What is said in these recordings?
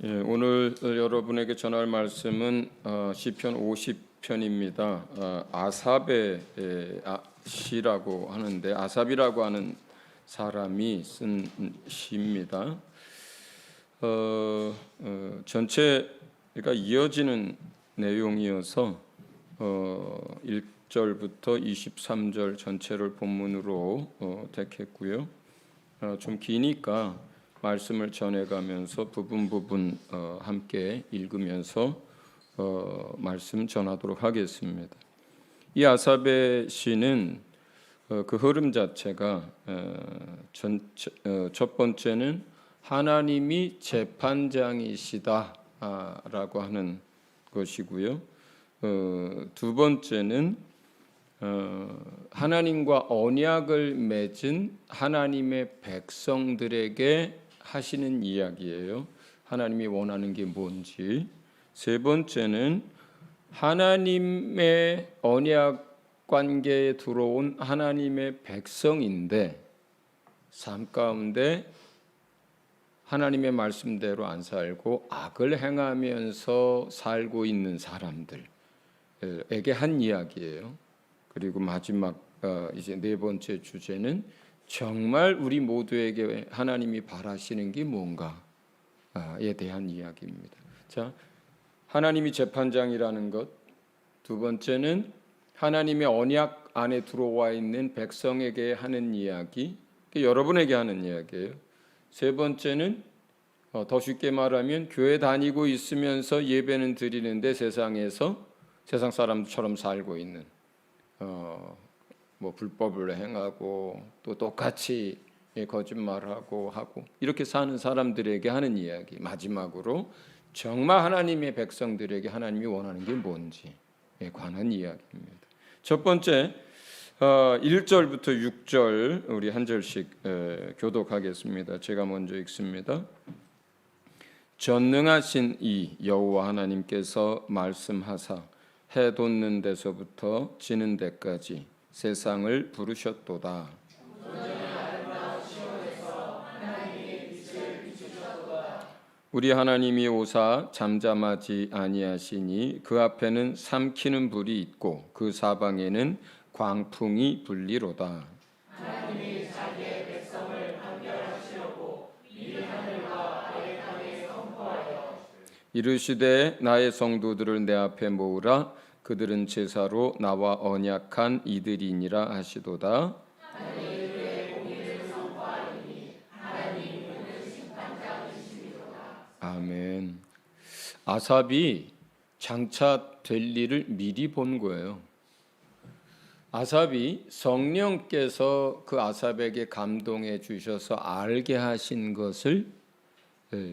오늘 여러분에게 전할 말씀은 시편 50편입니다. 아삽의 시라고 하는데 아삽이라고 하는 사람이 쓴 시입니다. 전체가 이어지는 내용이어서 1절부터 23절 전체를 본문으로 택했고요. 좀 기니까 말씀을 전해가면서 부분 함께 읽으면서 말씀 전하도록 하겠습니다. 이 아삽의 시는 그 흐름 자체가 첫 번째는 하나님이 재판장이시다라고 하는 것이고요. 두 번째는 하나님과 언약을 맺은 하나님의 백성들에게 하시는 이야기예요. 하나님이 원하는 게 뭔지. 세 번째는 하나님의 언약 관계에 들어온 하나님의 백성인데 삶 가운데 하나님의 말씀대로 안 살고 악을 행하면서 살고 있는 사람들에게 한 이야기예요. 그리고 마지막 이제 네 번째 주제는 정말 우리 모두에게 하나님이 바라시는 게 뭔가에 대한 이야기입니다. 자, 하나님이 재판장이라는 것. 두 번째는 하나님의 언약 안에 들어와 있는 백성에게 하는 이야기, 여러분에게 하는 이야기예요. 세 번째는 더 쉽게 말하면 교회 다니고 있으면서 예배는 드리는데 세상에서 세상 사람처럼 살고 있는 불법을 행하고 또 똑같이 거짓말하고 하고 이렇게 사는 사람들에게 하는 이야기. 마지막으로 정말 하나님의 백성들에게 하나님이 원하는 게 뭔지에 관한 이야기입니다. 첫 번째 1절부터 6절 우리 한 절씩 교독하겠습니다. 제가 먼저 읽습니다. 전능하신 이 여호와 하나님께서 말씀하사 해 돋는 데서부터 지는 데까지 세상을 부르셨도다. 우리 하나님이 오사 잠잠하지 아니하시니 그 앞에는 삼키는 불이 있고 그 사방에는 광풍이 불리로다. 하나님이 자기의 백성을 판결하시려고 이 하늘과 아래 땅에 선포하여 이르시되 나의 성도들을 내 앞에 모으라. 그들은 제사로 나와 언약한 이들이니라 하시도다. 아멘. 아삽이 장차 될 일을 미리 본 거예요. 아삽이 성령께서 그 아삽에게 감동해 주셔서 알게 하신 것을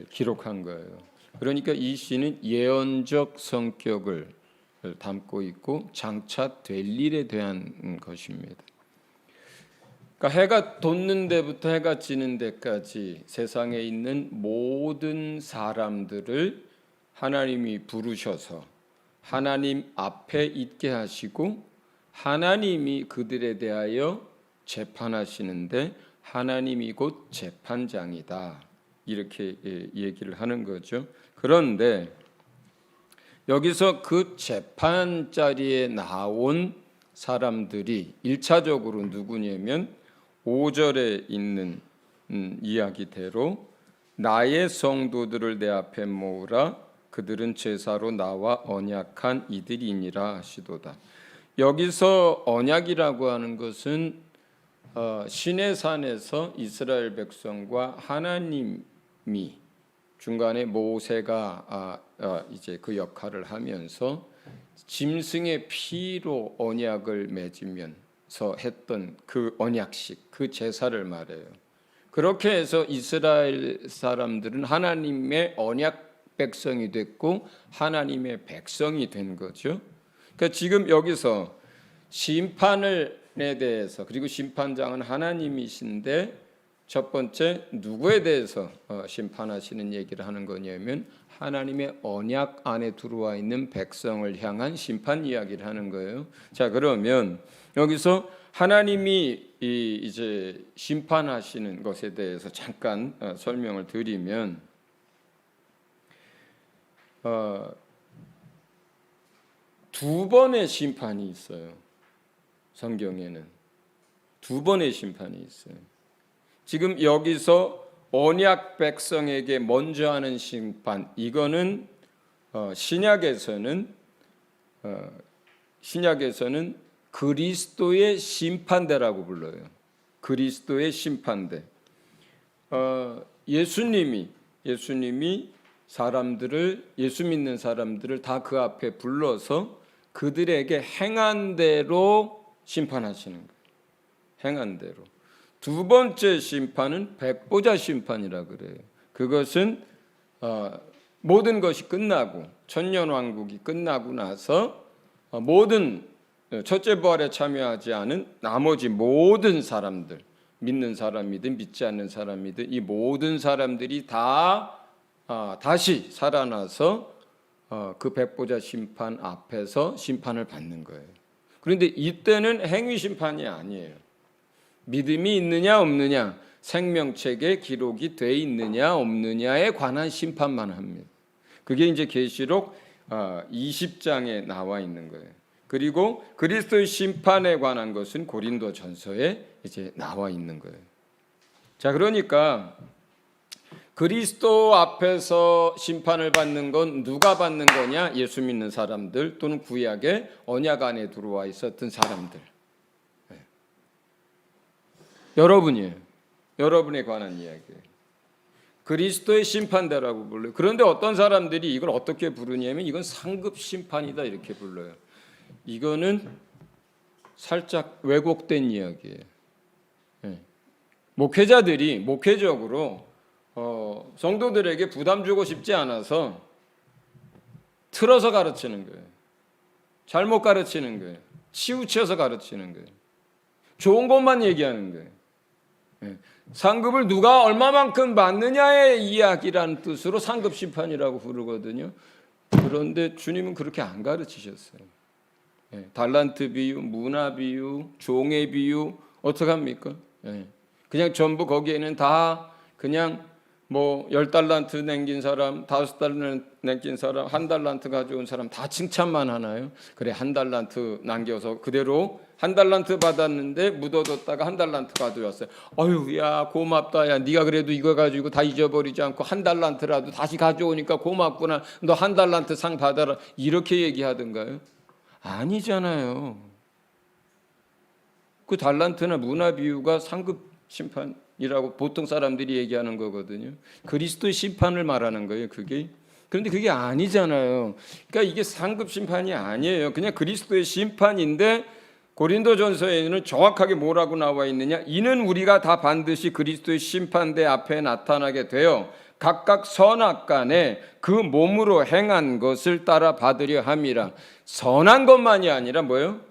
기록한 거예요. 그러니까 이 시는 예언적 성격을 담고 있고 장차 될 일에 대한 것입니다. 그러니까 해가 돋는 데부터 해가 지는 데까지 세상에 있는 모든 사람들을 하나님이 부르셔서 하나님 앞에 있게 하시고 하나님이 그들에 대하여 재판하시는데 하나님이 곧 재판장이다. 이렇게 얘기를 하는 거죠. 그런데 여기서 그 재판 자리에 나온 사람들이 1차적으로 누구냐면 5절에 있는 이야기대로 나의 성도들을 내 앞에 모으라. 그들은 제사로 나와 언약한 이들이니라 하시도다. 여기서 언약이라고 하는 것은 시내산에서 이스라엘 백성과 하나님이 중간에 모세가 이제 그 역할을 하면서 짐승의 피로 언약을 맺으면서 했던 그 언약식, 그 제사를 말해요. 그렇게 해서 이스라엘 사람들은 하나님의 언약 백성이 됐고 하나님의 백성이 된 거죠. 그러니까 지금 여기서 심판에 대해서, 그리고 심판장은 하나님이신데 첫 번째 누구에 대해서 심판하시는 얘기를 하는 거냐면 하나님의 언약 안에 들어와 있는 백성을 향한 심판 이야기를 하는 거예요. 자, 그러면 여기서 하나님이 이제 심판하시는 것에 대해서 잠깐 설명을 드리면 두 번의 심판이 있어요. 성경에는 두 번의 심판이 있어요. 지금 여기서 언약 백성에게 먼저 하는 심판, 이거는 신약에서는 그리스도의 심판대라고 불러요. 그리스도의 심판대. 예수님이 사람들을, 예수 믿는 사람들을 다 그 앞에 불러서 그들에게 행한 대로 심판하시는 거예요. 행한 대로. 두 번째 심판은 백보자 심판이라 그래요. 그것은 모든 것이 끝나고 천년왕국이 끝나고 나서 모든 첫째 부활에 참여하지 않은 나머지 모든 사람들, 믿는 사람이든 믿지 않는 사람이든 이 모든 사람들이 다 다시 살아나서 그 백보자 심판 앞에서 심판을 받는 거예요. 그런데 이때는 행위 심판이 아니에요. 믿음이 있느냐 없느냐, 생명책에 기록이 돼 있느냐 없느냐에 관한 심판만 합니다. 그게 이제 계시록 20장에 나와 있는 거예요. 그리고 그리스도의 심판에 관한 것은 고린도전서에 이제 나와 있는 거예요. 자, 그러니까 그리스도 앞에서 심판을 받는 건 누가 받는 거냐? 예수 믿는 사람들 또는 구약의 언약 안에 들어와 있었던 사람들. 여러분이에요. 여러분에 관한 이야기예요. 그리스도의 심판대라고 불러요. 그런데 어떤 사람들이 이걸 어떻게 부르냐면 이건 상급 심판이다 이렇게 불러요. 이거는 살짝 왜곡된 이야기예요. 목회자들이 목회적으로 성도들에게 부담 주고 싶지 않아서 틀어서 가르치는 거예요. 잘못 가르치는 거예요. 치우쳐서 가르치는 거예요. 좋은 것만 얘기하는 거예요. 상급을 누가 얼마만큼 받느냐의 이야기라는 뜻으로 상급 심판이라고 부르거든요. 그런데 주님은 그렇게 안 가르치셨어요. 달란트 비유, 문화 비유, 종의 비유 어떻게 합니까? 그냥 전부 거기에는 다 그냥 뭐 10달란트 남긴 사람, 5달란트 남긴 사람, 1달란트 가져온 사람 다 칭찬만 하나요? 그래 1달란트 남겨서 그대로 1달란트 받았는데 묻어뒀다가 1달란트 가져왔어요. 어휴 야 고맙다. 야 네가 그래도 이거 가지고 다 잊어버리지 않고 1달란트라도 다시 가져오니까 고맙구나. 너 1달란트 상 받아라. 이렇게 얘기하던가요? 아니잖아요. 그 달란트나 문화 비유가 상급 심판이라고 보통 사람들이 얘기하는 거거든요. 그리스도의 심판을 말하는 거예요, 그게. 그런데 그게 아니잖아요. 그러니까 이게 상급 심판이 아니에요. 그냥 그리스도의 심판인데 고린도전서에는 정확하게 뭐라고 나와 있느냐? 이는 우리가 다 반드시 그리스도의 심판대 앞에 나타나게 되어 각각 선악간에 그 몸으로 행한 것을 따라 받으려 함이라. 선한 것만이 아니라 뭐예요?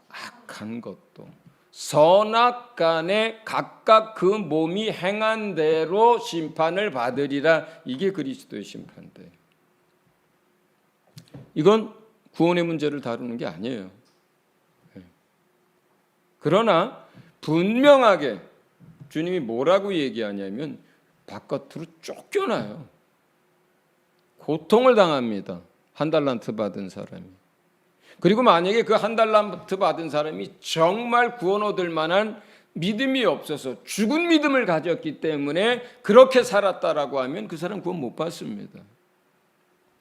악한 것도. 선악간에 각각 그 몸이 행한 대로 심판을 받으리라. 이게 그리스도의 심판대. 이건 구원의 문제를 다루는 게 아니에요. 그러나 분명하게 주님이 뭐라고 얘기하냐면 바깥으로 쫓겨나요. 고통을 당합니다. 1달란트 받은 사람이. 그리고 만약에 그 1달란트 받은 사람이 정말 구원 얻을 만한 믿음이 없어서 죽은 믿음을 가졌기 때문에 그렇게 살았다라고 하면 그 사람 구원 못 받습니다.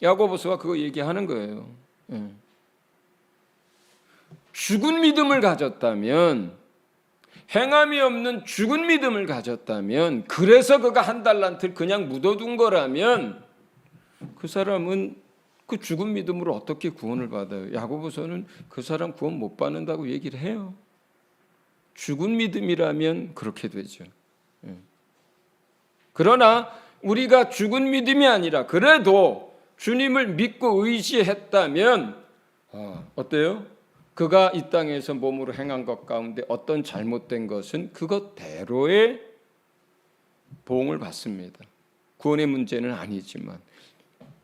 야고보서가 그거 얘기하는 거예요. 죽은 믿음을 가졌다면, 행함이 없는 죽은 믿음을 가졌다면, 그래서 그가 1달란트를 그냥 묻어둔 거라면 그 사람은 그 죽은 믿음으로 어떻게 구원을 받아요? 야고보서는 그 사람 구원 못 받는다고 얘기를 해요. 죽은 믿음이라면 그렇게 되죠. 그러나 우리가 죽은 믿음이 아니라 그래도 주님을 믿고 의지했다면 어때요? 그가 이 땅에서 몸으로 행한 것 가운데 어떤 잘못된 것은 그것대로의 보응을 받습니다. 구원의 문제는 아니지만.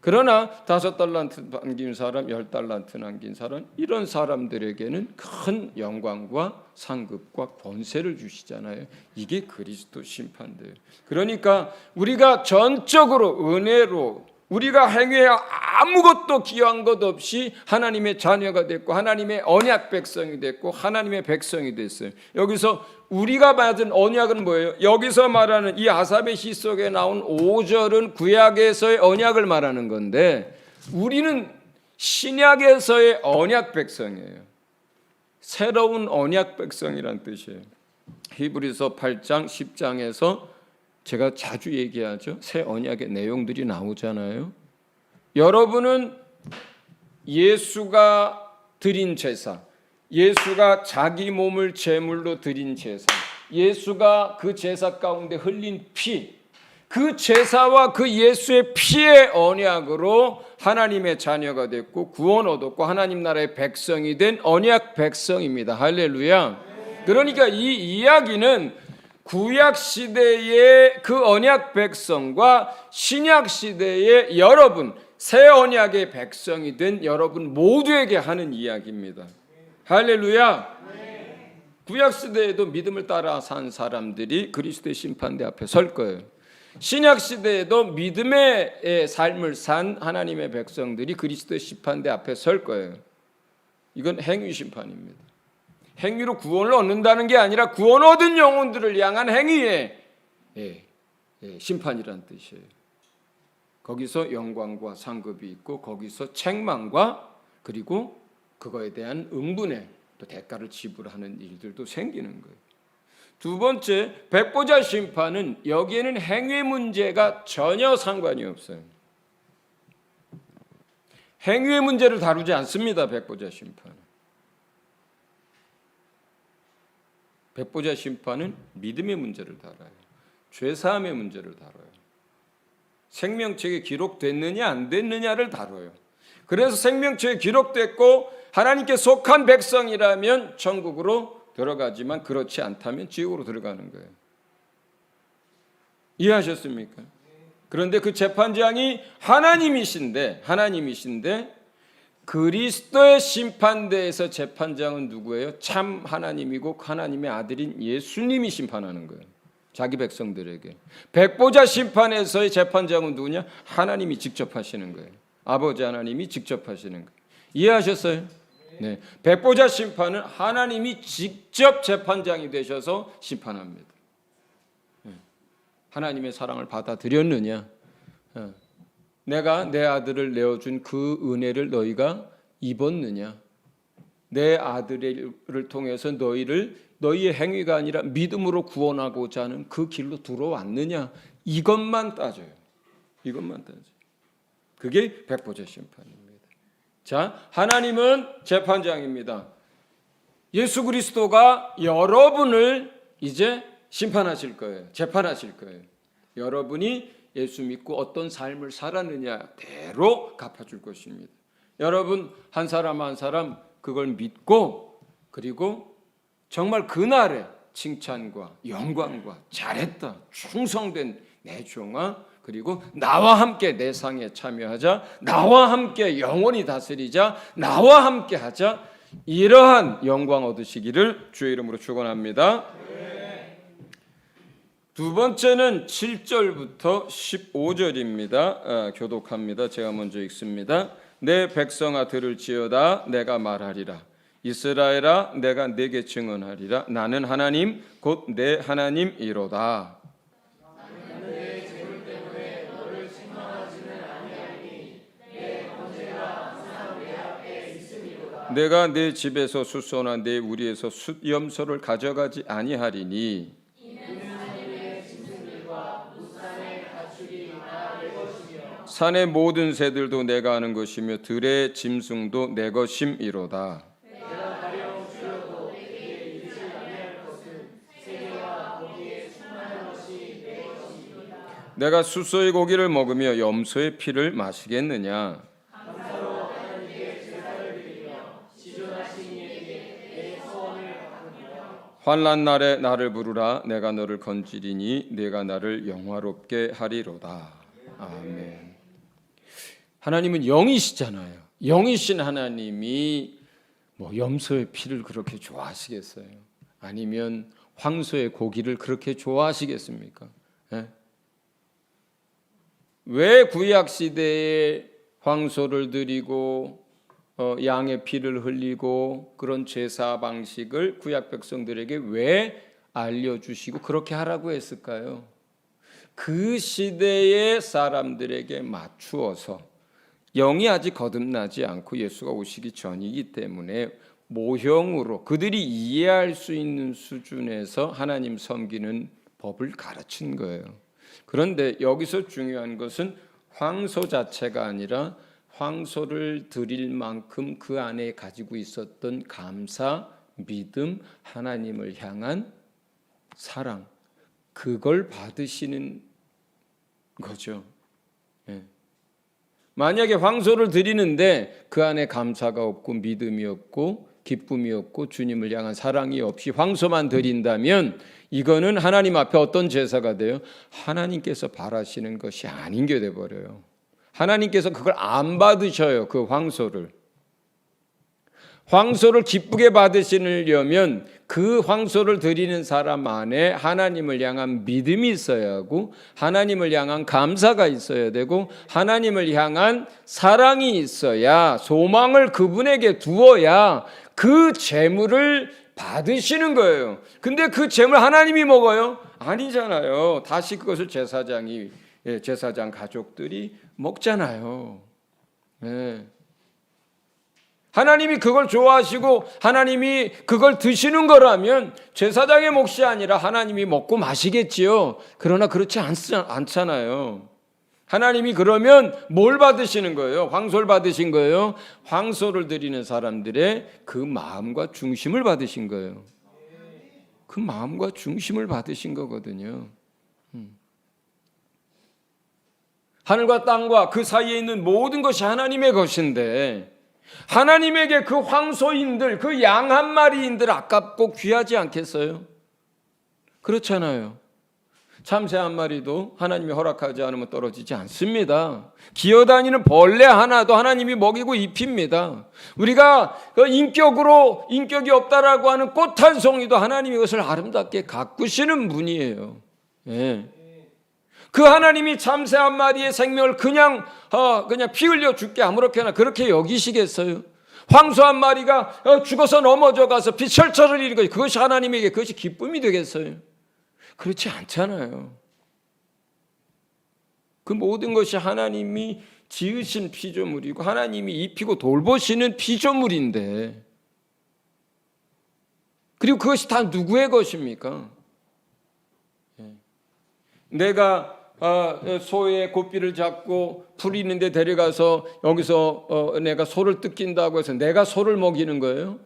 그러나 5달란트 남긴 사람, 10달란트 남긴 사람, 이런 사람들에게는 큰 영광과 상급과 권세를 주시잖아요. 이게 그리스도 심판대예요. 그러니까 우리가 전적으로 은혜로 우리가 행위에 아무것도 기여한 것 없이 하나님의 자녀가 됐고 하나님의 언약 백성이 됐고 하나님의 백성이 됐어요. 여기서 우리가 받은 언약은 뭐예요? 여기서 말하는 이 아삽의 시 속에 나온 5절은 구약에서의 언약을 말하는 건데 우리는 신약에서의 언약 백성이에요. 새로운 언약 백성이란 뜻이에요. 히브리서 8장 10장에서 제가 자주 얘기하죠. 새 언약의 내용들이 나오잖아요. 여러분은 예수가 드린 제사, 예수가 자기 몸을 제물로 드린 제사, 예수가 그 제사 가운데 흘린 피, 그 제사와 그 예수의 피의 언약으로 하나님의 자녀가 됐고 구원 얻었고 하나님 나라의 백성이 된 언약 백성입니다. 할렐루야. 그러니까 이 이야기는 구약 시대의 그 언약 백성과 신약 시대의 여러분, 새 언약의 백성이 된 여러분 모두에게 하는 이야기입니다. 할렐루야. 구약 시대에도 믿음을 따라 산 사람들이 그리스도의 심판대 앞에 설 거예요. 신약 시대에도 믿음의 삶을 산 하나님의 백성들이 그리스도의 심판대 앞에 설 거예요. 이건 행위 심판입니다. 행위로 구원을 얻는다는 게 아니라 구원 얻은 영혼들을 향한 행위의 심판이란 뜻이에요. 거기서 영광과 상급이 있고 거기서 책망과 그리고 그거에 대한 응분의 또 대가를 지불하는 일들도 생기는 거예요. 두 번째, 백보자 심판은 여기에는 행위 문제가 전혀 상관이 없어요. 행위의 문제를 다루지 않습니다. 백보자 심판은. 백보자 심판은 믿음의 문제를 다뤄요. 죄사함의 문제를 다뤄요. 생명책에 기록됐느냐 안 됐느냐를 다뤄요. 그래서 생명책에 기록됐고 하나님께 속한 백성이라면 천국으로 들어가지만 그렇지 않다면 지옥으로 들어가는 거예요. 이해하셨습니까? 그런데 그 재판장이 하나님이신데 그리스도의 심판대에서 재판장은 누구예요? 참 하나님이고 하나님의 아들인 예수님이 심판하는 거예요. 자기 백성들에게. 백보자 심판에서의 재판장은 누구냐? 하나님이 직접 하시는 거예요. 아버지 하나님이 직접 하시는 거예요. 이해하셨어요? 네. 백보자 심판은 하나님이 직접 재판장이 되셔서 심판합니다. 하나님의 사랑을 받아들였느냐? 내가 내 아들을 내어준 그 은혜를 너희가 입었느냐? 내 아들을 통해서 너희의 행위가 아니라 믿음으로 구원하고자 하는 그 길로 들어왔느냐? 이것만 따져요. 이것만 따져요. 그게 백보자 심판입니다. 자, 하나님은 재판장입니다. 예수 그리스도가 여러분을 이제 심판하실 거예요. 재판하실 거예요. 여러분이 예수 믿고 어떤 삶을 살았느냐대로 갚아줄 것입니다. 여러분 한 사람 한 사람 그걸 믿고 그리고 정말 그날에 칭찬과 영광과 잘했다, 충성된 내 종아, 그리고 나와 함께 내 상에 참여하자, 나와 함께 영원히 다스리자, 나와 함께 하자, 이러한 영광 얻으시기를 주의 이름으로 축원합니다. 두 번째는 7절부터 15절입니다. 교독합니다. 제가 먼저 읽습니다. 내 백성아 들을지어다. 내가 말하리라. 이스라엘아 내가 네게 증언하리라. 나는 하나님 곧 내 하나님이로다. 내가 내 집에서 숫소나 내 우리에서 숫염소를 가져가지 아니하리니 산의 모든 새들도 내가 아는 것이며 들의 짐승도 내 것임이로다. 내가 숫소의 고기를 먹으며 염소의 피를 마시겠느냐? 환난 날에 나를 부르라. 내가 너를 건지리니 내가 나를 영화롭게 하리로다. 아멘. 하나님은 영이시잖아요. 영이신 하나님이 염소의 피를 그렇게 좋아하시겠어요? 아니면 황소의 고기를 그렇게 좋아하시겠습니까? 예? 왜 구약 시대에 황소를 드리고 양의 피를 흘리고 그런 제사 방식을 구약 백성들에게 왜 알려주시고 그렇게 하라고 했을까요? 그 시대의 사람들에게 맞추어서, 영이 아직 거듭나지 않고 예수가 오시기 전이기 때문에 모형으로 그들이 이해할 수 있는 수준에서 하나님 섬기는 법을 가르친 거예요. 그런데 여기서 중요한 것은 황소 자체가 아니라 황소를 드릴 만큼 그 안에 가지고 있었던 감사, 믿음, 하나님을 향한 사랑, 그걸 받으시는 거죠. 예. 만약에 황소를 드리는데 그 안에 감사가 없고 믿음이 없고 기쁨이 없고 주님을 향한 사랑이 없이 황소만 드린다면 이거는 하나님 앞에 어떤 제사가 돼요? 하나님께서 바라시는 것이 아닌 게 돼버려요. 하나님께서 그걸 안 받으셔요. 그 황소를 기쁘게 받으시려면 그 황소를 드리는 사람 안에 하나님을 향한 믿음이 있어야 하고 하나님을 향한 감사가 있어야 되고 하나님을 향한 사랑이 있어야, 소망을 그분에게 두어야 그 제물을 받으시는 거예요. 근데 그 제물 하나님이 먹어요? 아니잖아요. 다시 그것을 제사장 가족들이 먹잖아요. 네. 하나님이 그걸 좋아하시고 하나님이 그걸 드시는 거라면 제사장의 몫이 아니라 하나님이 먹고 마시겠지요. 그러나 그렇지 않잖아요. 하나님이 그러면 뭘 받으시는 거예요? 황소를 받으신 거예요? 황소를 드리는 사람들의 그 마음과 중심을 받으신 거예요. 그 마음과 중심을 받으신 거거든요. 하늘과 땅과 그 사이에 있는 모든 것이 하나님의 것인데 하나님에게 그 황소인들, 그 양 한 마리인들 아깝고 귀하지 않겠어요? 그렇잖아요. 참새 한 마리도 하나님이 허락하지 않으면 떨어지지 않습니다. 기어다니는 벌레 하나도 하나님이 먹이고 입힙니다. 우리가 인격이 없다라고 하는 꽃 한 송이도 하나님이 그것을 아름답게 가꾸시는 분이에요. 예. 그 하나님이 참새 한 마리의 생명을 그냥 피 흘려 죽게 아무렇게나 그렇게 여기시겠어요? 황소 한 마리가 죽어서 넘어져 가서 피 철철 흘리는 것, 그것이 하나님에게 그것이 기쁨이 되겠어요? 그렇지 않잖아요. 그 모든 것이 하나님이 지으신 피조물이고 하나님이 입히고 돌보시는 피조물인데, 그리고 그것이 다 누구의 것입니까? 내가 소의 고삐를 잡고 풀이 있는데 데려가서 여기서 내가 소를 뜯긴다고 해서 내가 소를 먹이는 거예요?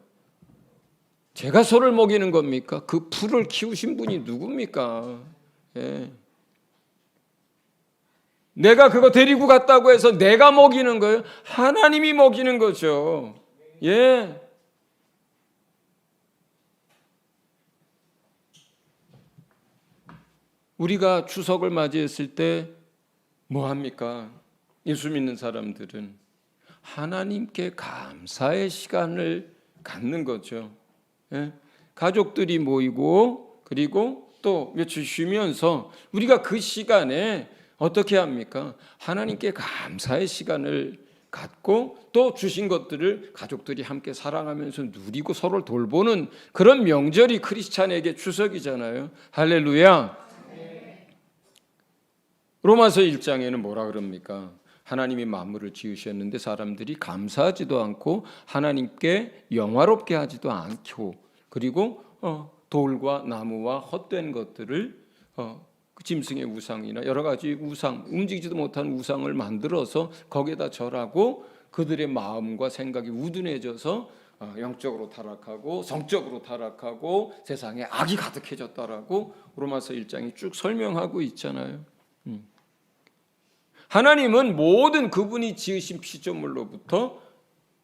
제가 소를 먹이는 겁니까? 그 풀을 키우신 분이 누굽니까? 예. 내가 그거 데리고 갔다고 해서 내가 먹이는 거예요? 하나님이 먹이는 거죠. 예. 우리가 추석을 맞이했을 때 뭐 합니까? 예수 믿는 사람들은 하나님께 감사의 시간을 갖는 거죠. 예? 가족들이 모이고 그리고 또 며칠 쉬면서 우리가 그 시간에 어떻게 합니까? 하나님께 감사의 시간을 갖고 또 주신 것들을 가족들이 함께 사랑하면서 누리고 서로를 돌보는 그런 명절이 크리스찬에게 추석이잖아요. 할렐루야. 로마서 1장에는 뭐라 그럽니까? 하나님이 만물을 지으셨는데 사람들이 감사하지도 않고 하나님께 영화롭게 하지도 않고, 그리고 돌과 나무와 헛된 것들을 짐승의 우상이나 여러 가지 우상, 움직이지도 못한 우상을 만들어서 거기에다 절하고 그들의 마음과 생각이 우둔해져서 영적으로 타락하고 성적으로 타락하고 세상에 악이 가득해졌다라고 로마서 1장이 쭉 설명하고 있잖아요. 하나님은 모든 그분이 지으신 피조물로부터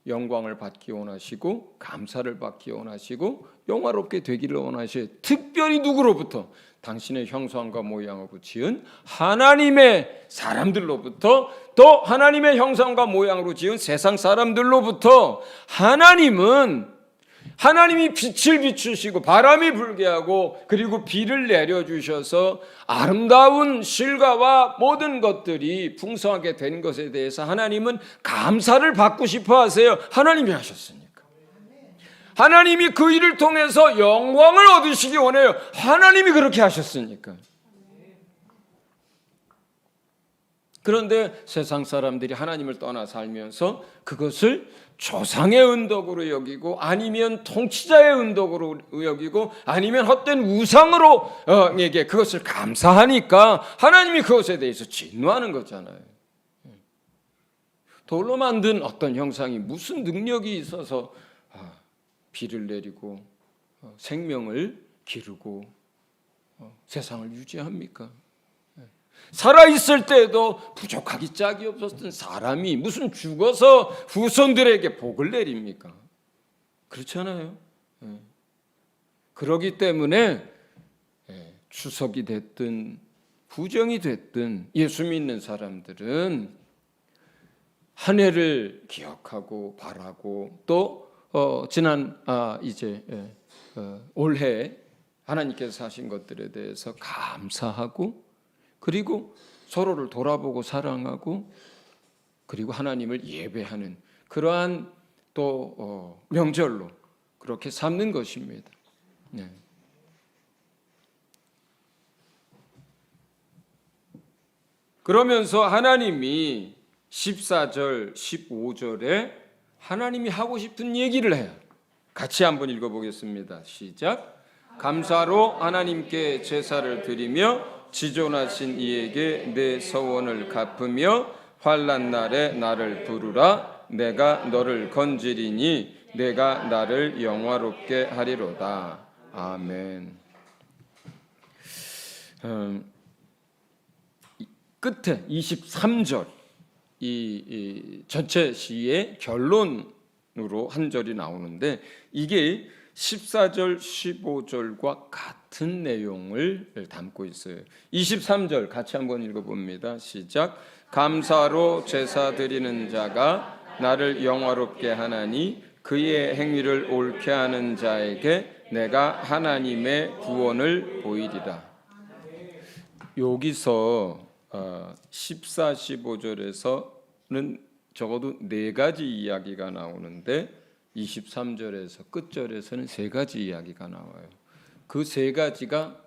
영광을 받기 원하시고 감사를 받기 원하시고 영화롭게 되기를 원하셔요. 특별히 누구로부터? 당신의 형상과 모양으로 지은 하나님의 사람들로부터, 또 하나님의 형상과 모양으로 지은 세상 사람들로부터. 하나님은 하나님이 빛을 비추시고 바람이 불게 하고 그리고 비를 내려주셔서 아름다운 실과와 모든 것들이 풍성하게 된 것에 대해서 하나님은 감사를 받고 싶어 하세요. 하나님이 하셨으니까. 하나님이 그 일을 통해서 영광을 얻으시기 원해요. 하나님이 그렇게 하셨으니까. 그런데 세상 사람들이 하나님을 떠나 살면서 그것을 조상의 은덕으로 여기고 아니면 통치자의 은덕으로 여기고 아니면 헛된 우상으로 에게 그것을 감사하니까 하나님이 그것에 대해서 진노하는 거잖아요. 돌로 만든 어떤 형상이 무슨 능력이 있어서 비를 내리고 생명을 기르고 세상을 유지합니까? 살아있을 때도 부족하기 짝이 없었던 사람이 무슨 죽어서 후손들에게 복을 내립니까? 그렇잖아요. 그러기 때문에 추석이 됐든 구정이 됐든 예수 믿는 사람들은 한 해를 기억하고 바라고 또 지난 올해 하나님께서 하신 것들에 대해서 감사하고 그리고 서로를 돌아보고 사랑하고 그리고 하나님을 예배하는 그러한 또 명절로 그렇게 삼는 것입니다. 네. 그러면서 하나님이 14절, 15절에 하나님이 하고 싶은 얘기를 해요. 같이 한번 읽어보겠습니다. 시작. 감사로 하나님께 제사를 드리며 지존하신 이에게 내 서원을 갚으며 환난 날에 나를 부르라. 내가 너를 건지리니 내가 나를 영화롭게 하리로다. 아멘. 끝에 23절 이 전체 시의 결론으로 한 절이 나오는데 이게 14절, 15절과 같은 내용을 담고 있어요. 23절 같이 한번 읽어봅니다. 시작. 감사로 제사 드리는 자가 나를 영화롭게 하나니 그의 행위를 옳게 하는 자에게 내가 하나님의 구원을 보이리라. 여기서 14, 15절에서는 적어도 4가지 이야기가 나오는데 23절에서 끝절에서는 3가지 이야기가 나와요. 그 3가지가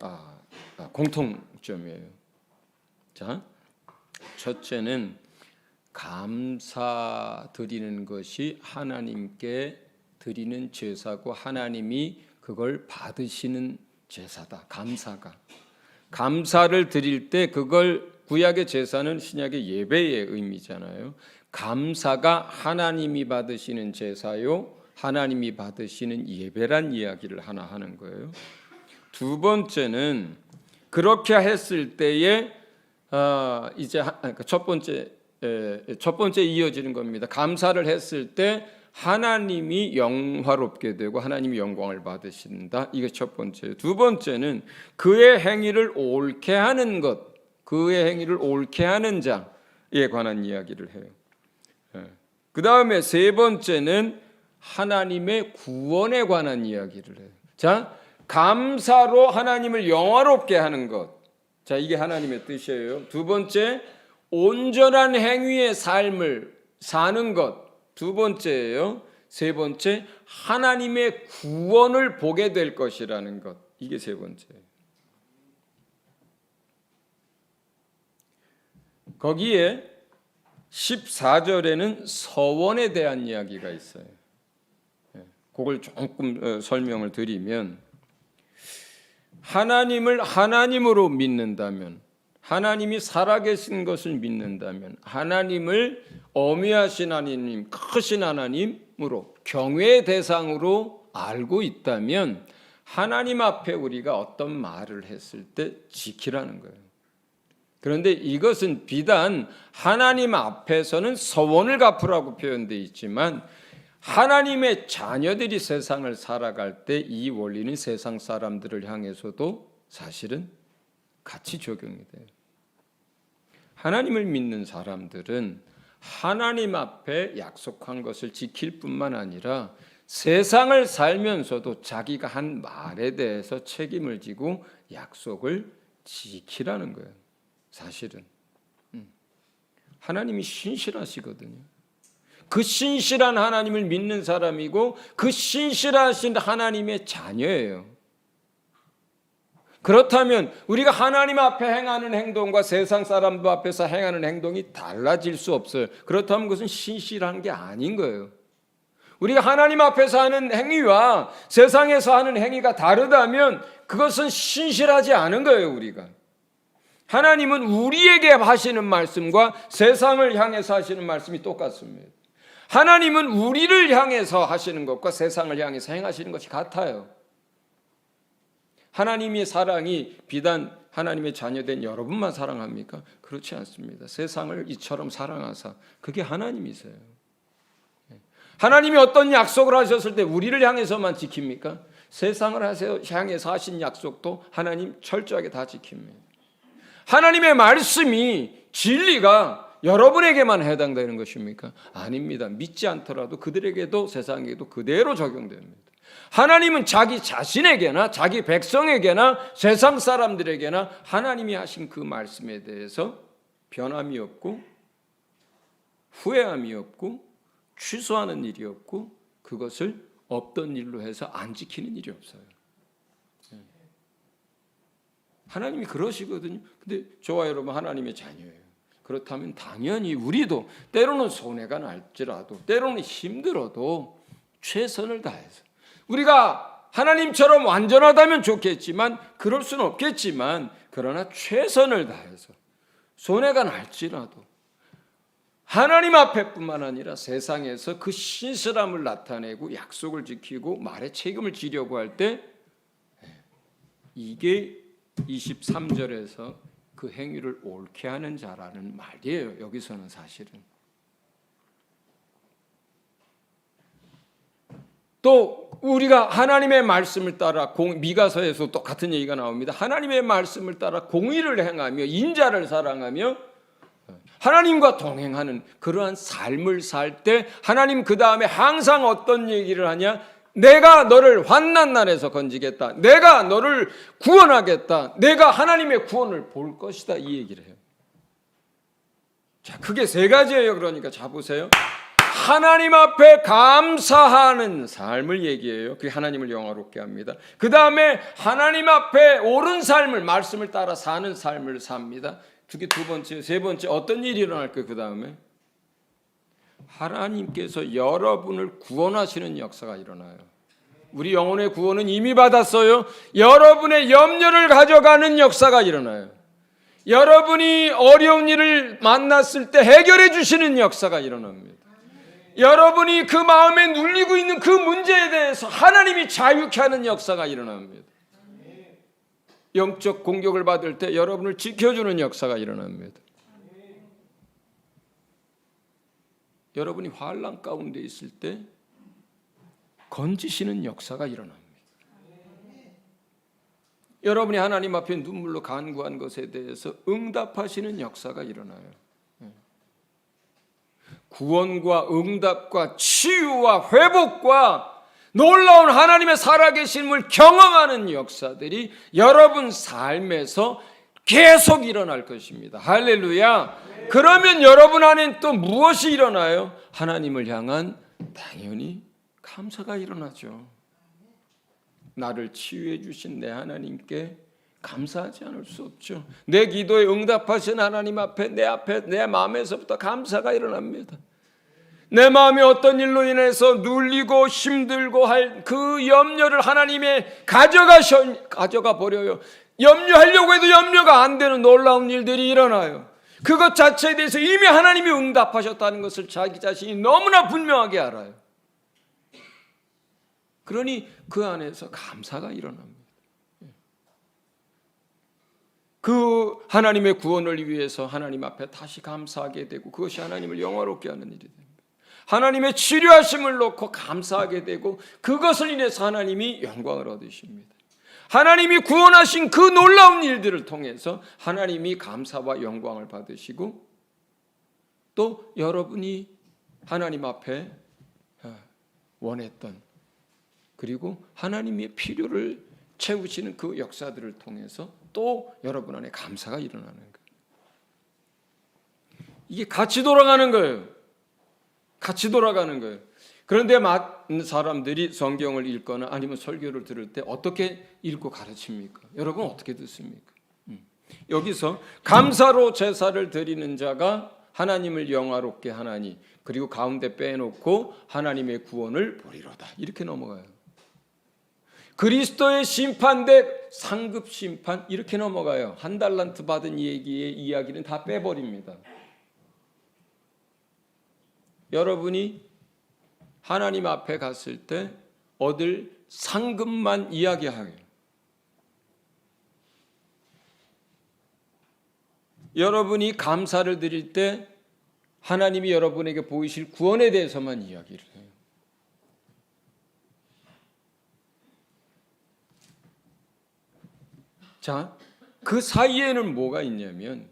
공통점이에요. 자, 첫째는 감사 드리는 것이 하나님께 드리는 제사고 하나님이 그걸 받으시는 제사다. 감사를 드릴 때 그걸 구약의 제사는 신약의 예배의 의미잖아요. 감사가 하나님이 받으시는 제사요, 하나님이 받으시는 예배란 이야기를 하나 하는 거예요. 두 번째는 그렇게 했을 때에 첫 번째 이어지는 겁니다. 감사를 했을 때 하나님이 영화롭게 되고 하나님이 영광을 받으신다. 이게 첫 번째예요. 두 번째는 그의 행위를 옳게 하는 것, 그의 행위를 옳게 하는 자에 관한 이야기를 해요. 그 다음에 세 번째는 하나님의 구원에 관한 이야기를 해요. 자, 감사로 하나님을 영화롭게 하는 것. 자, 이게 하나님의 뜻이에요. 두 번째, 온전한 행위의 삶을 사는 것. 두 번째예요. 세 번째, 하나님의 구원을 보게 될 것이라는 것. 이게 세 번째예요. 거기에 14절에는 서원에 대한 이야기가 있어요. 그걸 조금 설명을 드리면 하나님을 하나님으로 믿는다면, 하나님이 살아계신 것을 믿는다면, 하나님을 어미하신 하나님, 크신 하나님으로 경외의 대상으로 알고 있다면 하나님 앞에 우리가 어떤 말을 했을 때 지키라는 거예요. 그런데 이것은 비단 하나님 앞에서는 서원을 갚으라고 표현되어 있지만 하나님의 자녀들이 세상을 살아갈 때 이 원리는 세상 사람들을 향해서도 사실은 같이 적용이 돼요. 하나님을 믿는 사람들은 하나님 앞에 약속한 것을 지킬 뿐만 아니라 세상을 살면서도 자기가 한 말에 대해서 책임을 지고 약속을 지키라는 거예요. 사실은 하나님이 신실하시거든요. 그 신실한 하나님을 믿는 사람이고 그 신실하신 하나님의 자녀예요. 그렇다면 우리가 하나님 앞에 행하는 행동과 세상 사람들 앞에서 행하는 행동이 달라질 수 없어요. 그렇다면 그것은 신실한 게 아닌 거예요. 우리가 하나님 앞에서 하는 행위와 세상에서 하는 행위가 다르다면 그것은 신실하지 않은 거예요. 우리가 하나님은 우리에게 하시는 말씀과 세상을 향해서 하시는 말씀이 똑같습니다. 하나님은 우리를 향해서 하시는 것과 세상을 향해서 행하시는 것이 같아요. 하나님의 사랑이 비단 하나님의 자녀된 여러분만 사랑합니까? 그렇지 않습니다. 세상을 이처럼 사랑하사 그게 하나님이세요. 하나님이 어떤 약속을 하셨을 때 우리를 향해서만 지킵니까? 세상을 향해서 하신 약속도 하나님 철저하게 다 지킵니다. 하나님의 말씀이 진리가 여러분에게만 해당되는 것입니까? 아닙니다. 믿지 않더라도 그들에게도 세상에게도 그대로 적용됩니다. 하나님은 자기 자신에게나 자기 백성에게나 세상 사람들에게나 하나님이 하신 그 말씀에 대해서 변함이 없고 후회함이 없고 취소하는 일이 없고 그것을 없던 일로 해서 안 지키는 일이 없어요. 하나님이 그러시거든요. 근데 저와 여러분 하나님의 자녀예요. 그렇다면 당연히 우리도 때로는 손해가 날지라도 때로는 힘들어도 최선을 다해서 우리가 하나님처럼 완전하다면 좋겠지만 그럴 수는 없겠지만 그러나 최선을 다해서 손해가 날지라도 하나님 앞에뿐만 아니라 세상에서 그 신실함을 나타내고 약속을 지키고 말에 책임을 지려고 할 때 이게 23절에서 그 행위를 옳게 하는 자라는 말이에요. 여기서는 사실은 또 우리가 하나님의 말씀을 따라 미가서에서 똑같은 얘기가 나옵니다. 하나님의 말씀을 따라 공의를 행하며 인자를 사랑하며 하나님과 동행하는 그러한 삶을 살 때 하나님 그 다음에 항상 어떤 얘기를 하냐? 내가 너를 환난 날에서 건지겠다. 내가 너를 구원하겠다. 내가 하나님의 구원을 볼 것이다. 이 얘기를 해요. 자, 그게 세 가지예요. 그러니까 자 보세요. 하나님 앞에 감사하는 삶을 얘기해요. 그게 하나님을 영화롭게 합니다. 그 다음에 하나님 앞에 옳은 삶을 말씀을 따라 사는 삶을 삽니다. 그게 두 번째, 세 번째 어떤 일이 일어날까요? 그 다음에 하나님께서 여러분을 구원하시는 역사가 일어나요. 우리 영혼의 구원은 이미 받았어요. 여러분의 염려를 가져가는 역사가 일어나요. 여러분이 어려운 일을 만났을 때 해결해 주시는 역사가 일어납니다. 여러분이 그 마음에 눌리고 있는 그 문제에 대해서 하나님이 자유케 하는 역사가 일어납니다. 영적 공격을 받을 때 여러분을 지켜주는 역사가 일어납니다. 여러분이 환난 가운데 있을 때 건지시는 역사가 일어납니다. 여러분이 하나님 앞에 눈물로 간구한 것에 대해서 응답하시는 역사가 일어나요. 구원과 응답과 치유와 회복과 놀라운 하나님의 살아계심을 경험하는 역사들이 여러분 삶에서 계속 일어날 것입니다. 할렐루야. 그러면 여러분 안에 또 무엇이 일어나요? 하나님을 향한 당연히 감사가 일어나죠. 나를 치유해 주신 내 하나님께 감사하지 않을 수 없죠. 내 기도에 응답하신 하나님 앞에 내 마음에서부터 감사가 일어납니다. 내 마음이 어떤 일로 인해서 눌리고 힘들고 할 그 염려를 하나님이 가져가 버려요. 염려하려고 해도 염려가 안 되는 놀라운 일들이 일어나요. 그것 자체에 대해서 이미 하나님이 응답하셨다는 것을 자기 자신이 너무나 분명하게 알아요. 그러니 그 안에서 감사가 일어납니다. 그 하나님의 구원을 위해서 하나님 앞에 다시 감사하게 되고 그것이 하나님을 영화롭게 하는 일이 됩니다. 하나님의 치료하심을 놓고 감사하게 되고 그것을 인해서 하나님이 영광을 얻으십니다. 하나님이 구원하신 그 놀라운 일들을 통해서 하나님이 감사와 영광을 받으시고 또 여러분이 하나님 앞에 원했던 그리고 하나님의 필요를 채우시는 그 역사들을 통해서 또 여러분 안에 감사가 일어나는 거예요. 이게 같이 돌아가는 거예요. 같이 돌아가는 거예요. 그런데 많은 사람들이 성경을 읽거나 아니면 설교를 들을 때 어떻게 읽고 가르칩니까? 여러분 어떻게 듣습니까? 여기서 감사로 제사를 드리는 자가 하나님을 영화롭게 하나니 그리고 가운데 빼놓고 하나님의 구원을 보리로다. 이렇게 넘어가요. 그리스도의 심판 대 상급 심판 이렇게 넘어가요. 한 달란트 받은 얘기의 이야기는 다 빼버립니다. 여러분이 하나님 앞에 갔을 때 얻을 상급만 이야기하게요. 여러분이 감사를 드릴 때 하나님이 여러분에게 보이실 구원에 대해서만 이야기를 해요. 자, 그 사이에는 뭐가 있냐면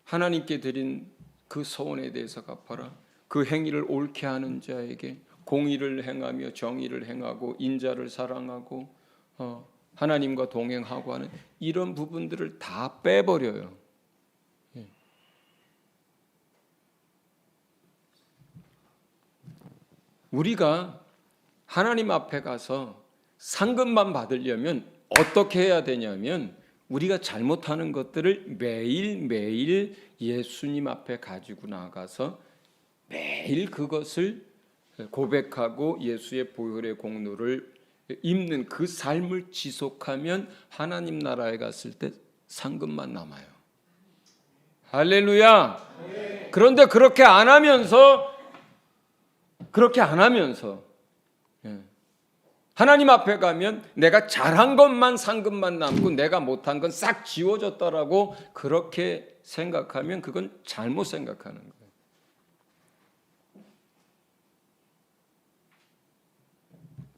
하나님께 드린 그 소원에 대해서 갚아라. 그 행위를 옳게 하는 자에게 공의를 행하며 정의를 행하고 인자를 사랑하고 하나님과 동행하고 하는 이런 부분들을 다 빼버려요. 우리가 하나님 앞에 가서 상급만 받으려면 어떻게 해야 되냐면 우리가 잘못하는 것들을 매일매일 예수님 앞에 가지고 나가서 매일 그것을 고백하고 예수의 보혈의 공로를 입는 그 삶을 지속하면 하나님 나라에 갔을 때 상급만 남아요. 할렐루야. 그런데 그렇게 안 하면서 하나님 앞에 가면 내가 잘한 것만 상급만 남고 내가 못한 건 싹 지워졌다라고 그렇게 생각하면 그건 잘못 생각하는 거예요.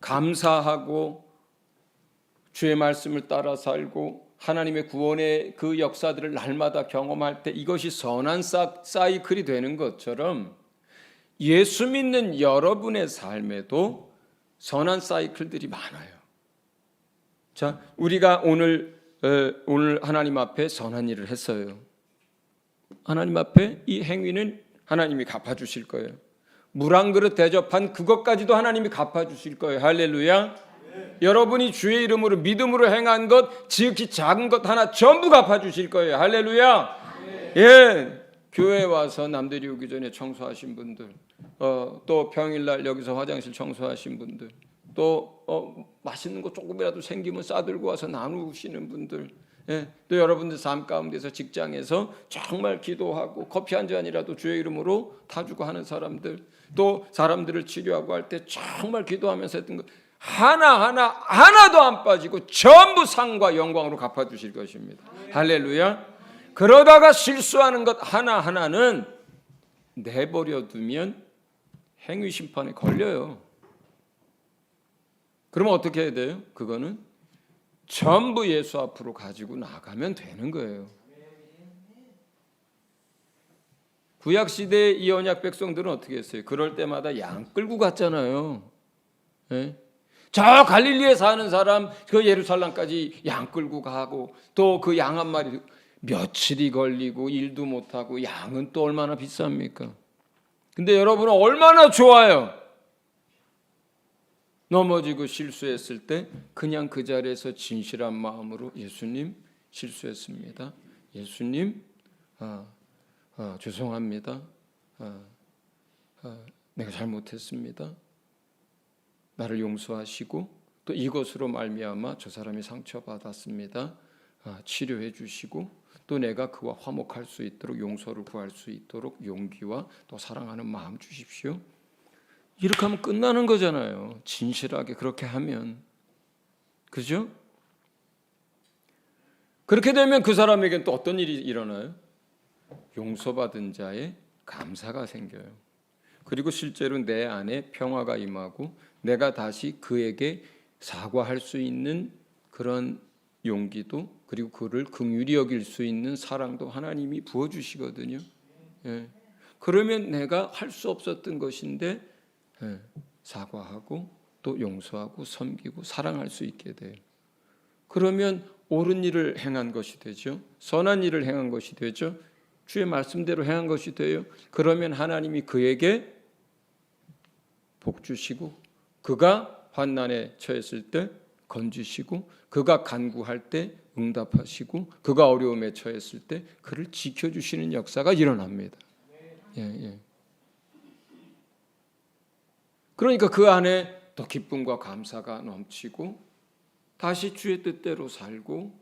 감사하고 주의 말씀을 따라 살고 하나님의 구원의 그 역사들을 날마다 경험할 때 이것이 선한 사이클이 되는 것처럼 예수 믿는 여러분의 삶에도 선한 사이클들이 많아요. 자, 우리가 오늘 하나님 앞에 선한 일을 했어요. 하나님 앞에 이 행위는 하나님이 갚아주실 거예요. 물 한 그릇 대접한 그것까지도 하나님이 갚아주실 거예요. 할렐루야. 네. 여러분이 주의 이름으로 믿음으로 행한 것 지극히 작은 것 하나 전부 갚아주실 거예요. 할렐루야. 네. 예, 교회에 와서 남들이 오기 전에 청소하신 분들, 또 평일날 여기서 화장실 청소하신 분들, 또 맛있는 거 조금이라도 생기면 싸들고 와서 나누시는 분들, 예, 또 여러분들 삶 가운데서 직장에서 정말 기도하고 커피 한 잔이라도 주의 이름으로 타주고 하는 사람들, 또 사람들을 치료하고 할 때 정말 기도하면서 했던 것 하나도 안 빠지고 전부 상과 영광으로 갚아주실 것입니다. 할렐루야. 그러다가 실수하는 것 하나하나는 내버려 두면 행위 심판에 걸려요. 그러면 어떻게 해야 돼요? 그거는 전부 예수 앞으로 가지고 나가면 되는 거예요. 구약시대의 이 언약 백성들은 어떻게 했어요? 그럴 때마다 양 끌고 갔잖아요. 예? 저 갈릴리에 사는 사람 그 예루살렘까지 양 끌고 가고 또 그 양 한 마리 며칠이 걸리고 일도 못하고 양은 또 얼마나 비쌉니까? 근데 여러분은 얼마나 좋아요. 넘어지고 실수했을 때 그냥 그 자리에서 진실한 마음으로 예수님 실수했습니다. 예수님 죄송합니다. 내가 잘못했습니다. 나를 용서하시고 또 이것으로 말미암아 저 사람이 상처받았습니다. 치료해 주시고 또 내가 그와 화목할 수 있도록 용서를 구할 수 있도록 용기와 또 사랑하는 마음 주십시오. 이렇게 하면 끝나는 거잖아요. 진실하게 그렇게 하면. 그죠? 그렇게 되면 그 사람에게는 또 어떤 일이 일어나요? 용서받은 자의 감사가 생겨요. 그리고 실제로 내 안에 평화가 임하고 내가 다시 그에게 사과할 수 있는 그런 용기도 그리고 그를 긍휼히 여길 수 있는 사랑도 하나님이 부어주시거든요. 예. 그러면 내가 할 수 없었던 것인데 사과하고 또 용서하고 섬기고 사랑할 수 있게 돼요. 그러면 옳은 일을 행한 것이 되죠. 선한 일을 행한 것이 되죠. 주의 말씀대로 행한 것이 돼요. 그러면 하나님이 그에게 복 주시고 그가 환난에 처했을 때 건지시고 그가 간구할 때 응답하시고 그가 어려움에 처했을 때 그를 지켜주시는 역사가 일어납니다. 예. 그러니까 그 안에 더 기쁨과 감사가 넘치고 다시 주의 뜻대로 살고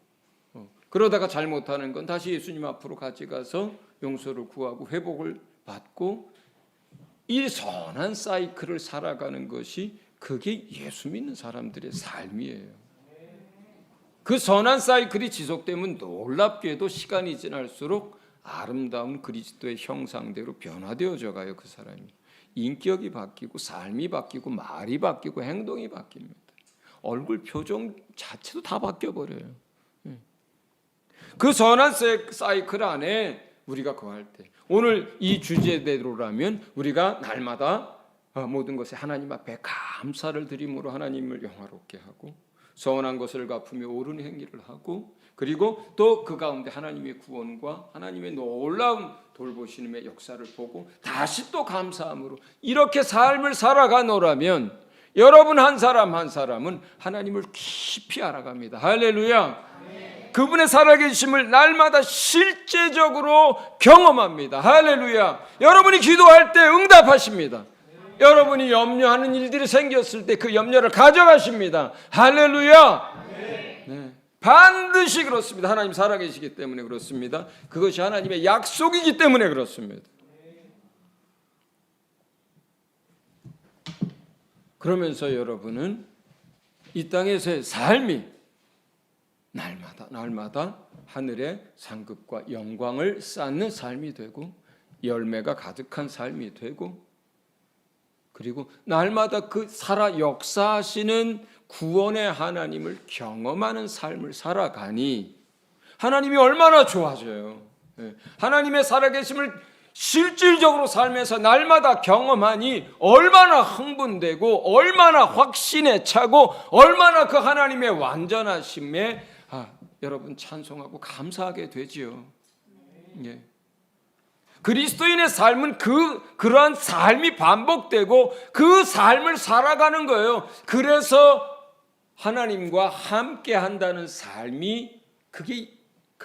그러다가 잘못하는 건 다시 예수님 앞으로 가져가서 용서를 구하고 회복을 받고 이 선한 사이클을 살아가는 것이 그게 예수 믿는 사람들의 삶이에요. 그 선한 사이클이 지속되면 놀랍게도 시간이 지날수록 아름다운 그리스도의 형상대로 변화되어져 가요. 그 사람이 인격이 바뀌고 삶이 바뀌고 말이 바뀌고 행동이 바뀝니다. 얼굴 표정 자체도 다 바뀌어버려요. 그 선한 사이클 안에 우리가 거할 때 오늘 이 주제대로라면 우리가 날마다 모든 것에 하나님 앞에 감사를 드림으로 하나님을 영화롭게 하고 선한 것을 갚으며 옳은 행위를 하고 그리고 또 그 가운데 하나님의 구원과 하나님의 놀라운 돌보심의 역사를 보고 다시 또 감사함으로 이렇게 삶을 살아가노라면 여러분 한 사람 한 사람은 하나님을 깊이 알아갑니다. 할렐루야. 그분의 살아계심을 날마다 실제적으로 경험합니다. 할렐루야. 여러분이 기도할 때 응답하십니다. 여러분이 염려하는 일들이 생겼을 때 그 염려를 가져가십니다. 할렐루야. 네. 반드시 그렇습니다. 하나님 살아계시기 때문에 그렇습니다. 그것이 하나님의 약속이기 때문에 그렇습니다. 그러면서 여러분은 이 땅에서의 삶이 날마다 하늘의 상급과 영광을 쌓는 삶이 되고 열매가 가득한 삶이 되고 그리고 날마다 그 살아 역사하시는 구원의 하나님을 경험하는 삶을 살아가니 하나님이 얼마나 좋아져요. 하나님의 살아계심을 실질적으로 삶에서 날마다 경험하니 얼마나 흥분되고 얼마나 확신에 차고 얼마나 그 하나님의 완전하심에 여러분 찬송하고 감사하게 되지요. 예. 그리스도인의 삶은 그러한 삶이 반복되고 그 삶을 살아가는 거예요. 그래서 하나님과 함께 한다는 삶이 그게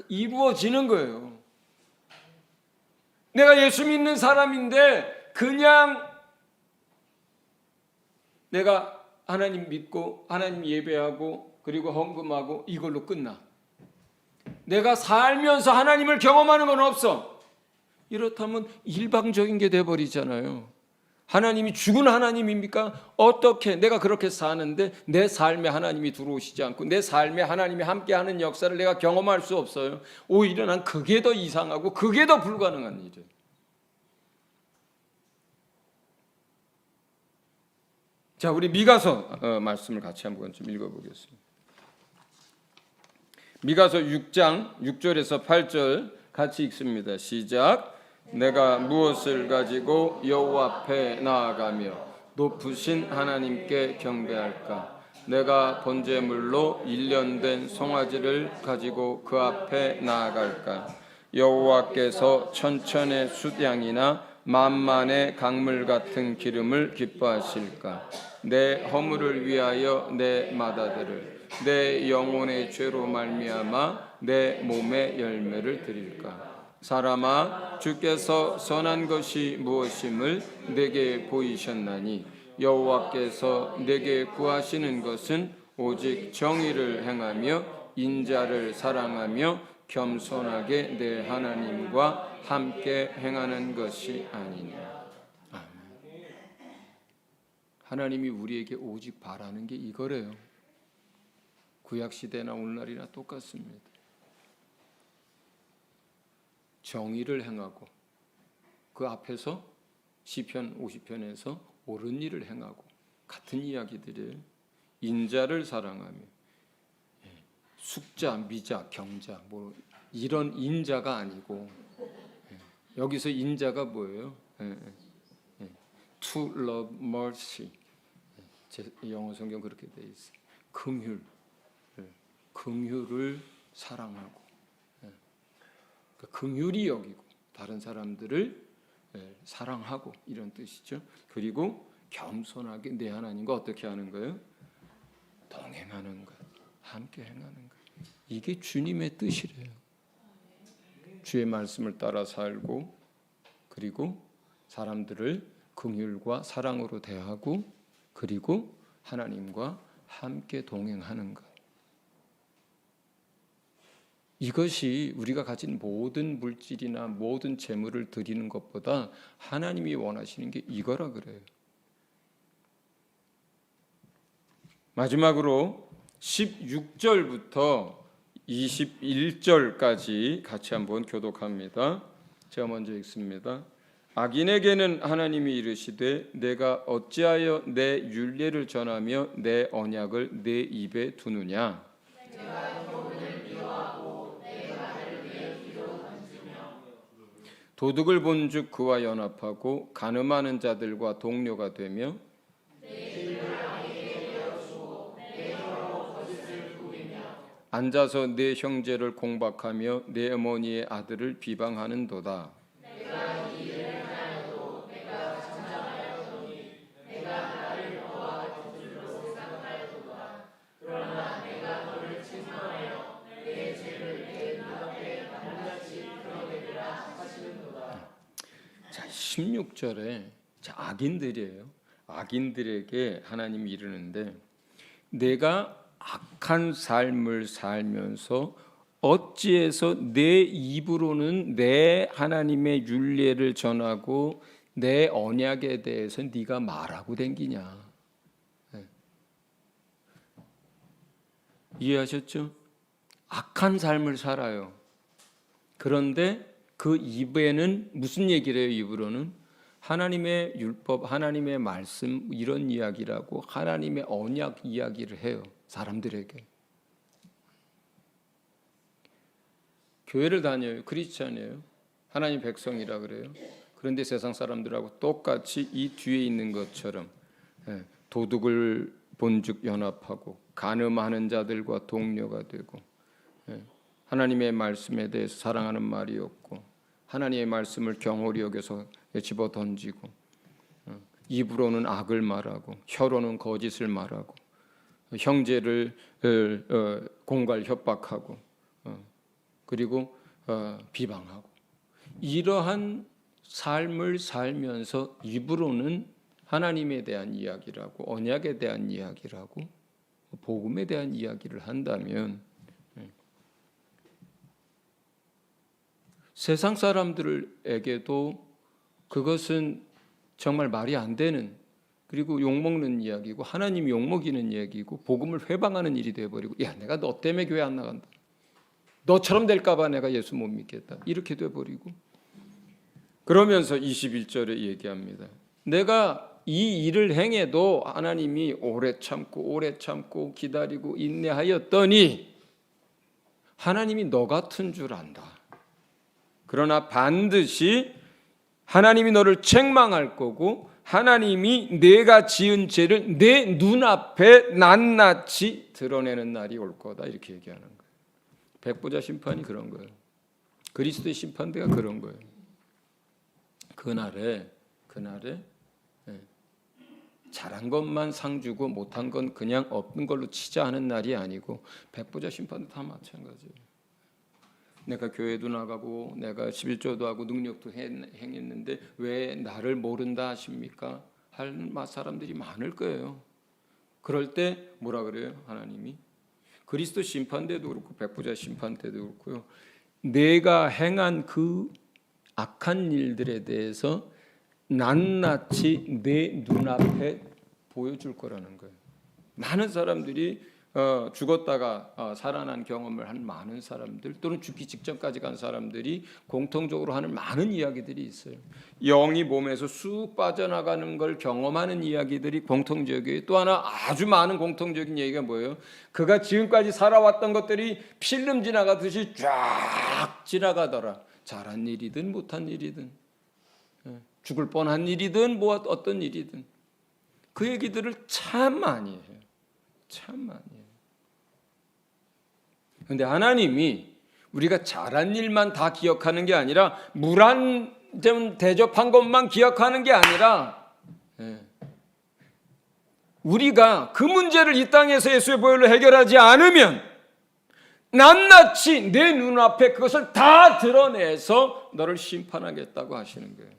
이루어지는 거예요. 내가 예수 믿는 사람인데 그냥 내가 하나님 믿고 하나님 예배하고 그리고 헌금하고 이걸로 끝나. 내가 살면서 하나님을 경험하는 건 없어. 이렇다면 일방적인 게 돼버리잖아요. 하나님이 죽은 하나님입니까? 어떻게 내가 그렇게 사는데 내 삶에 하나님이 들어오시지 않고 내 삶에 하나님이 함께하는 역사를 내가 경험할 수 없어요. 오히려 난 그게 더 이상하고 그게 더 불가능한 일이에요. 자, 우리 미가서 말씀을 같이 한번 좀 읽어보겠습니다. 미가서 6장 6절에서 8절 같이 읽습니다. 시작. 내가 무엇을 가지고 여호와 앞에 나아가며 높으신 하나님께 경배할까? 내가 번제물로 1년 된 송아지를 가지고 그 앞에 나아갈까? 여호와께서 천천의 숫양이나 만만의 강물 같은 기름을 기뻐하실까? 내 허물을 위하여 내 마다들을 내 영혼의 죄로 말미암아 내 몸의 열매를 드릴까? 사람아, 주께서 선한 것이 무엇임을 내게 보이셨나니 여호와께서 내게 구하시는 것은 오직 정의를 행하며 인자를 사랑하며 겸손하게 내 하나님과 함께 행하는 것이 아니냐. 아멘. 하나님이 우리에게 오직 바라는 게 이거래요. 구약시대나 오늘날이나 똑같습니다. 정의를 행하고 그 앞에서 시편 50편에서 옳은 일을 행하고 같은 이야기들이에요. 인자를 사랑하며 숙자, 미자, 경자 뭐 이런 인자가 아니고 여기서 인자가 뭐예요? To love mercy 영어 성경 그렇게 돼 있어요. 긍휼을 사랑하고, 그러니까 긍휼히 여기고 다른 사람들을 사랑하고 이런 뜻이죠. 그리고 겸손하게 내 하나님과 어떻게 하는 거예요? 동행하는 것, 함께 행하는 것. 이게 주님의 뜻이래요. 주의 말씀을 따라 살고, 그리고 사람들을 긍휼과 사랑으로 대하고, 그리고 하나님과 함께 동행하는 것. 이것이 우리가 가진 모든 물질이나 모든 재물을 드리는 것보다 하나님이 원하시는 게 이거라 그래요. 마지막으로 16절부터 21절까지 같이 한번 교독합니다. 제가 먼저 읽습니다. 악인에게는 하나님이 이르시되 내가 어찌하여 내 율례를 전하며 내 언약을 내 입에 두느냐. 도둑을 본즉 그와 연합하고 간음하는 자들과 동료가 되며 앉아서 내 형제를 공박하며 내 어머니의 아들을 비방하는도다. 자, 16절에 악인들이에요. 악인들에게 하나님이 이르는데 내가 악한 삶을 살면서 어찌해서 내 입으로는 내 하나님의 율례를 전하고 내 언약에 대해서 네가 말하고 댕기냐. 이해하셨죠? 악한 삶을 살아요. 그런데 그 입에는 무슨 얘기를 해요? 입으로는 하나님의 율법, 하나님의 말씀 이런 이야기라고 하나님의 언약 이야기를 해요. 사람들에게. 교회를 다녀요. 크리스찬이에요. 하나님 백성이라 그래요. 그런데 세상 사람들하고 똑같이 이 뒤에 있는 것처럼 도둑을 본즉 연합하고 간음하는 자들과 동료가 되고 하나님의 말씀에 대해서 사랑하는 말이 없고 하나님의 말씀을 경홀히 여겨서 집어 던지고 입으로는 악을 말하고 혀로는 거짓을 말하고 형제를 공갈 협박하고 그리고 비방하고 이러한 삶을 살면서 입으로는 하나님에 대한 이야기라고 언약에 대한 이야기라고 복음에 대한 이야기를 한다면 세상 사람들에게도 그것은 정말 말이 안 되는 그리고 욕먹는 이야기고 하나님 욕먹이는 얘기고 복음을 회방하는 일이 돼버리고 야 내가 너 때문에 교회 안 나간다. 너처럼 될까 봐 내가 예수 못 믿겠다. 이렇게 돼버리고 그러면서 21절에 얘기합니다. 내가 이 일을 행해도 하나님이 오래 참고 기다리고 인내하였더니 하나님이 너 같은 줄 안다. 그러나 반드시 하나님이 너를 책망할 거고 하나님이 내가 지은 죄를 내 눈앞에 낱낱이 드러내는 날이 올 거다. 이렇게 얘기하는 거예요. 백보자 심판이 그런 거예요. 그리스도의 심판대가 그런 거예요. 그날에 잘한 것만 상 주고 못한 건 그냥 없는 걸로 치자 하는 날이 아니고 백보자 심판도 다 마찬가지예요. 내가 교회도 나가고 내가 11조도 하고 능력도 행했는데 왜 나를 모른다 하십니까? 할 사람들이 많을 거예요. 그럴 때 뭐라 그래요? 하나님이 그리스도 심판 때도 그렇고 백보자 심판 때도 그렇고요. 내가 행한 그 악한 일들에 대해서 낱낱이 내 눈앞에 보여줄 거라는 거예요. 많은 사람들이 죽었다가 살아난 경험을 한 많은 사람들 또는 죽기 직전까지 간 사람들이 공통적으로 하는 많은 이야기들이 있어요. 영이 몸에서 쑥 빠져나가는 걸 경험하는 이야기들이 공통적이에요. 또 하나 아주 많은 공통적인 얘기가 뭐예요? 그가 지금까지 살아왔던 것들이 필름 지나가듯이 쫙 지나가더라. 잘한 일이든 못한 일이든 죽을 뻔한 일이든 뭐 어떤 일이든 그 얘기들을 참 많이 해요. 참 많이 해요. 그런데 하나님이 우리가 잘한 일만 다 기억하는 게 아니라 물안전 대접한 것만 기억하는 게 아니라 우리가 그 문제를 이 땅에서 예수의 보혈로 해결하지 않으면 낱낱이 내 눈앞에 그것을 다 드러내서 너를 심판하겠다고 하시는 거예요.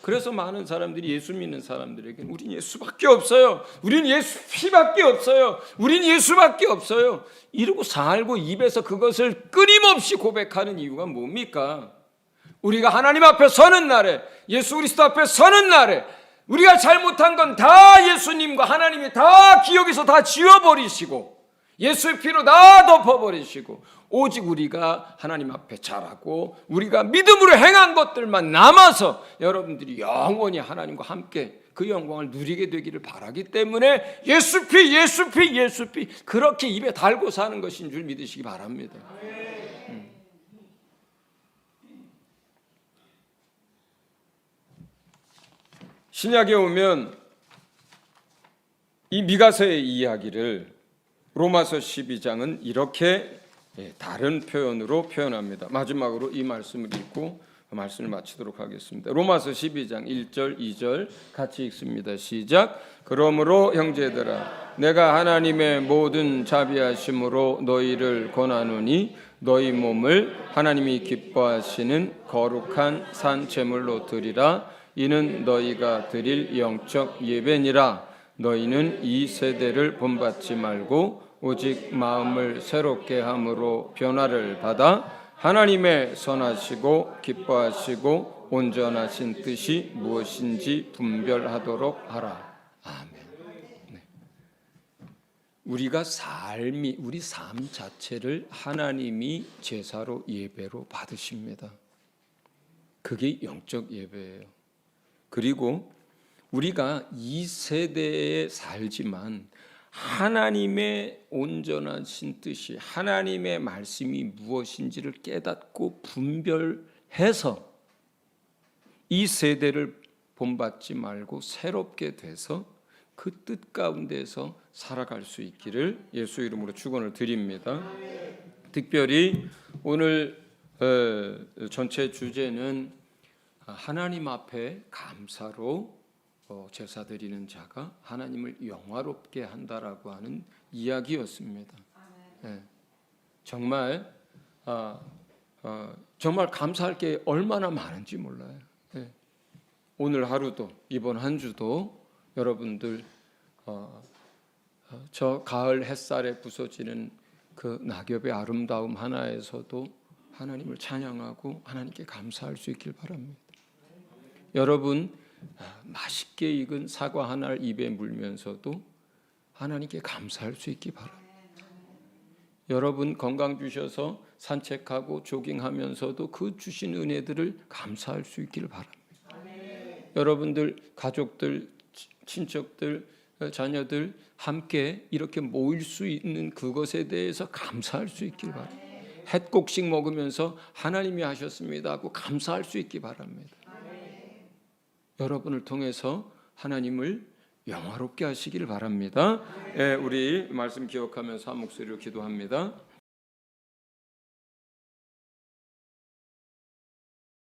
그래서 많은 사람들이 예수 믿는 사람들에게는 우린 예수밖에 없어요. 우린 예수 피밖에 없어요. 우린 예수밖에 없어요. 이러고 살고 입에서 그것을 끊임없이 고백하는 이유가 뭡니까? 우리가 하나님 앞에 서는 날에, 예수 그리스도 앞에 서는 날에 우리가 잘못한 건 다 예수님과 하나님이 다 기억에서 다 지워버리시고 예수의 피로 다 덮어버리시고 오직 우리가 하나님 앞에 잘하고 우리가 믿음으로 행한 것들만 남아서 여러분들이 영원히 하나님과 함께 그 영광을 누리게 되기를 바라기 때문에 예수 피, 예수 피, 예수 피 그렇게 입에 달고 사는 것인 줄 믿으시기 바랍니다. 신약에 오면 이 미가서의 이야기를 로마서 12장은 이렇게 다른 표현으로 표현합니다. 마지막으로 이 말씀을 읽고 말씀을 마치도록 하겠습니다. 로마서 12장 1절 2절 같이 읽습니다. 시작. 그러므로 형제들아 내가 하나님의 모든 자비하심으로 너희를 권하노니 너희 몸을 하나님이 기뻐하시는 거룩한 산 제물로 드리라. 이는 너희가 드릴 영적 예배니라. 너희는 이 세대를 본받지 말고 오직 마음을 새롭게 함으로 변화를 받아 하나님의 선하시고 기뻐하시고 온전하신 뜻이 무엇인지 분별하도록 하라. 아멘. 네. 우리가 우리 삶 자체를 하나님이 제사로 예배로 받으십니다. 그게 영적 예배예요. 그리고 우리가 이 세대에 살지만 하나님의 온전하신 뜻이 하나님의 말씀이 무엇인지를 깨닫고 분별해서 이 세대를 본받지 말고 새롭게 돼서 그 뜻 가운데서 살아갈 수 있기를 예수 이름으로 축원을 드립니다. 특별히 오늘 전체 주제는 하나님 앞에 감사로 제사 드리는 자가 하나님을 영화롭게 한다라고 하는 이야기였습니다. 정말 정말 감사할 게 얼마나 많은지 몰라요. 오늘 하루도 이번 한 주도 여러분들 저 가을 햇살에 부서지는 그 낙엽의 아름다움 하나에서도 하나님을 찬양하고 하나님께 감사할 수 있길 바랍니다. 여러분 맛있게 익은 사과 하나를 입에 물면서도 하나님께 감사할 수 있기 바랍니다. 여러분 건강 주셔서 산책하고 조깅하면서도 그 주신 은혜들을 감사할 수 있기를 바랍니다. 여러분들 가족들, 친척들, 자녀들 함께 이렇게 모일 수 있는 그것에 대해서 감사할 수 있기를 바랍니다. 햇곡식 먹으면서 하나님이 하셨습니다 하고 감사할 수 있기 바랍니다. 여러분을 통해서 하나님을 영화롭게 하시기를 바랍니다. 우리 말씀 기억하면서 한 목소리로 기도합니다.